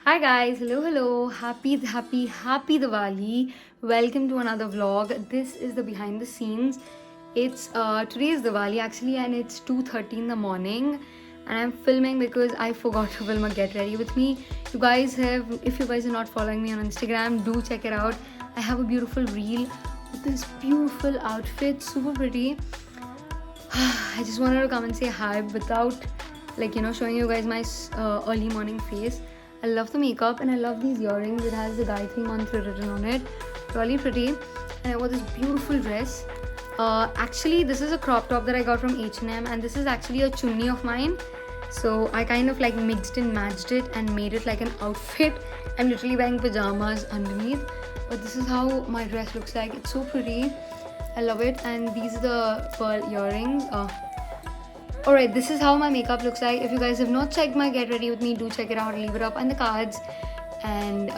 Hi guys, hello, happy Diwali. Welcome to another vlog. This is the behind the scenes. It's today is Diwali actually, and it's 2:30 in the morning, and I'm filming because I forgot to film a get ready with me. If you guys are not following me on Instagram, do check it out. I have a beautiful reel with this beautiful outfit, super pretty. I just wanted to come and say hi without showing you guys my early morning face. I love the makeup and I love these earrings. It has the Gayatri mantra written on it. Really pretty. And I wore this beautiful dress. Actually, this is a crop top that I got from H&M, and this is actually a chunni of mine. So I kind of like mixed and matched it and made it like an outfit. I'm literally wearing pajamas underneath, but this is how my dress looks like. It's so pretty. I love it. And these are the pearl earrings. Alright, this is how my makeup looks like. If you guys have not checked my get ready with me, do check it out. I'll leave it up on the cards. And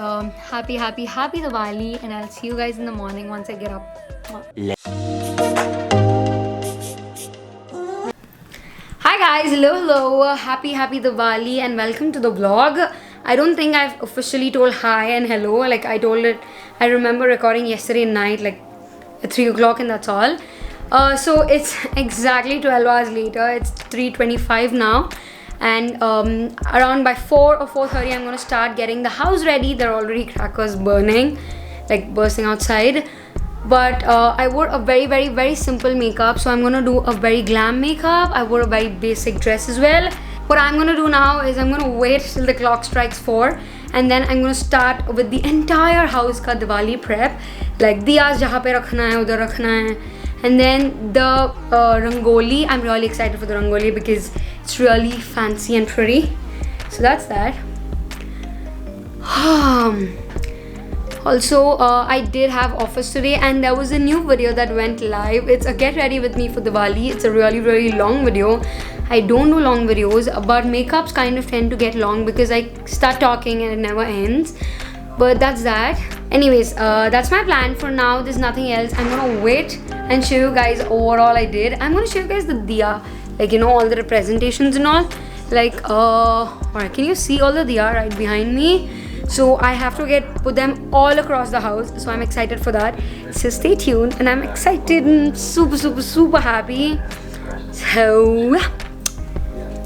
happy Diwali, and I'll see you guys in the morning once I get up. Hi guys, hello, happy Diwali, and welcome to the vlog. I don't think I've officially told hi and hello. Like I told it, I remember recording yesterday night, like at 3 o'clock, and that's all. So it's exactly 12 hours later. It's 3:25 now, and around by 4 or 4:30 I'm gonna start getting the house ready. There are already crackers burning, like bursting outside. But I wore a very simple makeup, so I'm gonna do a very glam makeup. I wore a very basic dress as well. What I'm gonna do now is I'm gonna wait till the clock strikes 4, and then I'm gonna start with the entire house ka Diwali prep, like diyas jahan pe rakhna hai udhar rakhna hai. And then the rangoli, I'm really excited for the rangoli because it's really fancy and pretty. So that's that. Also, I did have office today, and there was a new video that went live. It's a get ready with me for Diwali. It's a really long video. I don't do long videos, but makeups kind of tend to get long because I start talking and it never ends. But that's that. Anyways, that's my plan for now. There's nothing else. I'm gonna wait and show you guys overall I did. I'm gonna show you guys the diya, like all the representations and all. Like alright, can you see all the diya right behind me? So I have to put them all across the house. So I'm excited for that. So stay tuned, and I'm excited and super happy. So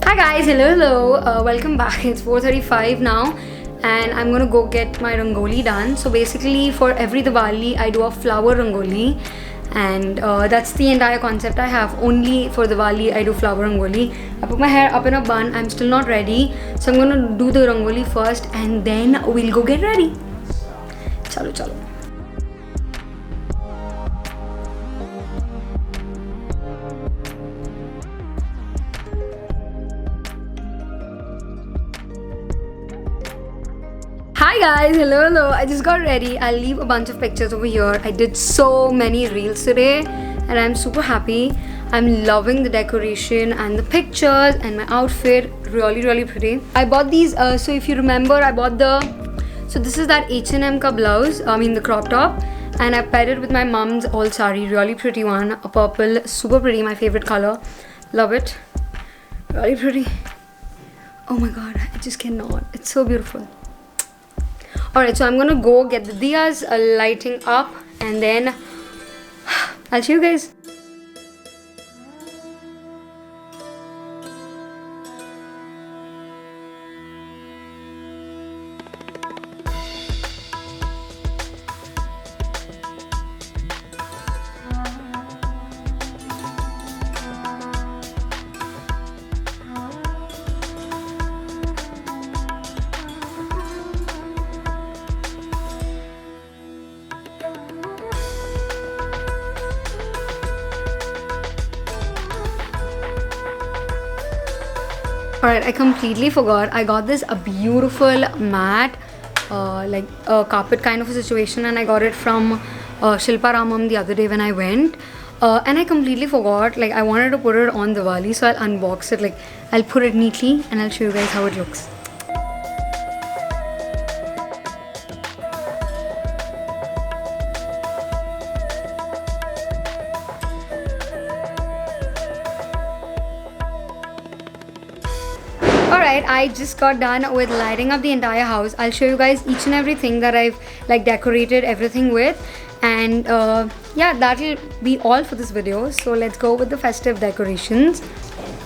hi guys, hello. Welcome back. It's 4:35 now, and I'm gonna go get my rangoli done. So basically for every Diwali I do a flower rangoli, and that's the entire concept I have. Only for Diwali I do flower rangoli. I put my hair up in a bun. I'm still not ready, so I'm gonna do the rangoli first, and then we'll go get ready. Chalo. Hi guys, hello. I just got ready. I'll leave a bunch of pictures over here. I did so many reels today, and I'm super happy. I'm loving the decoration and the pictures and my outfit. Really pretty. I bought these. So if you remember, so this is that H&M ka blouse. I mean the crop top, and I paired it with my mom's all sari. Really pretty one. A purple, super pretty. My favorite color. Love it. Really pretty. Oh my god, I just cannot. It's so beautiful. Alright, so I'm gonna go get the diyas lighting up, and then I'll show you guys. Alright, I completely forgot. I got this a beautiful mat, like a carpet kind of a situation, and I got it from Shilpa Ramam the other day when I went. And I completely forgot. Like I wanted to put it on Diwali, so I'll unbox it. Like I'll put it neatly, and I'll show you guys how it looks. Alright, I just got done with lighting up the entire house. I'll show you guys each and everything that I've like decorated everything with. And yeah, that'll be all for this video. So let's go with the festive decorations.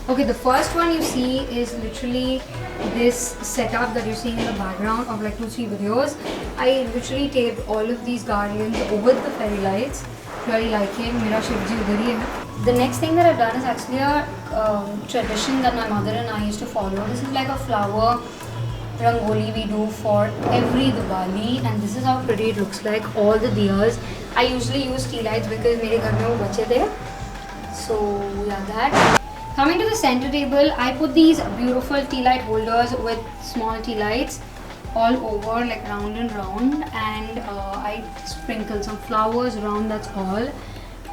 Okay, the first one you see is literally this setup that you're seeing in the background of like 2-3 videos. I literally taped all of these garlands with the fairy lights. Really like it. Mera Shivji udhar hi hai. The next thing that I've done is actually a tradition that my mother and I used to follow. This is like a flower rangoli we do for every Diwali, and this is how pretty it looks like. All the diyas. I usually use tea lights because mere ghar mein wo bache the. So yeah, that. Coming to the center table, I put these beautiful tea light holders with small tea lights all over, like round and round, and I sprinkle some flowers around, that's all.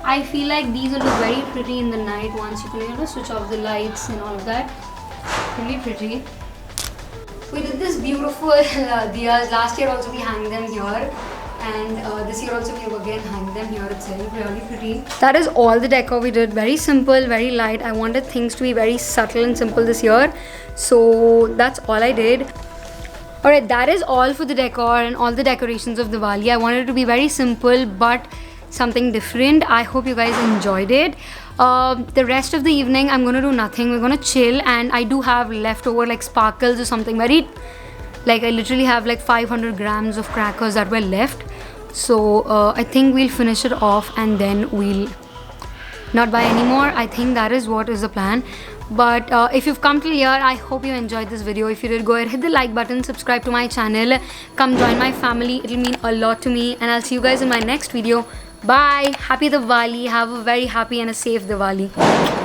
I feel like these will look very pretty in the night once you can switch off the lights and all of that. Really pretty. We did this beautiful diyas. Last year also we hang them here, and this year also we have again hang them here itself. Really pretty. That is all the decor we did. Very simple, very light. I wanted things to be very subtle and simple this year, so that's all I did. Alright, that is all for the decor and all the decorations of Diwali. I wanted it to be very simple but something different. I hope you guys enjoyed it. The rest of the evening I'm gonna do nothing. We're gonna chill, and I do have leftover like sparkles or something very, like I literally have like 500 grams of crackers that were left. So I think we'll finish it off and then we'll not buy anymore. I think that is what is the plan. But if you've come till here, I hope you enjoyed this video. If you did, go ahead, hit the like button, subscribe to my channel, come join my family. It'll mean a lot to me, and I'll see you guys in my next video. Bye. Happy Diwali. Have a very happy and a safe Diwali.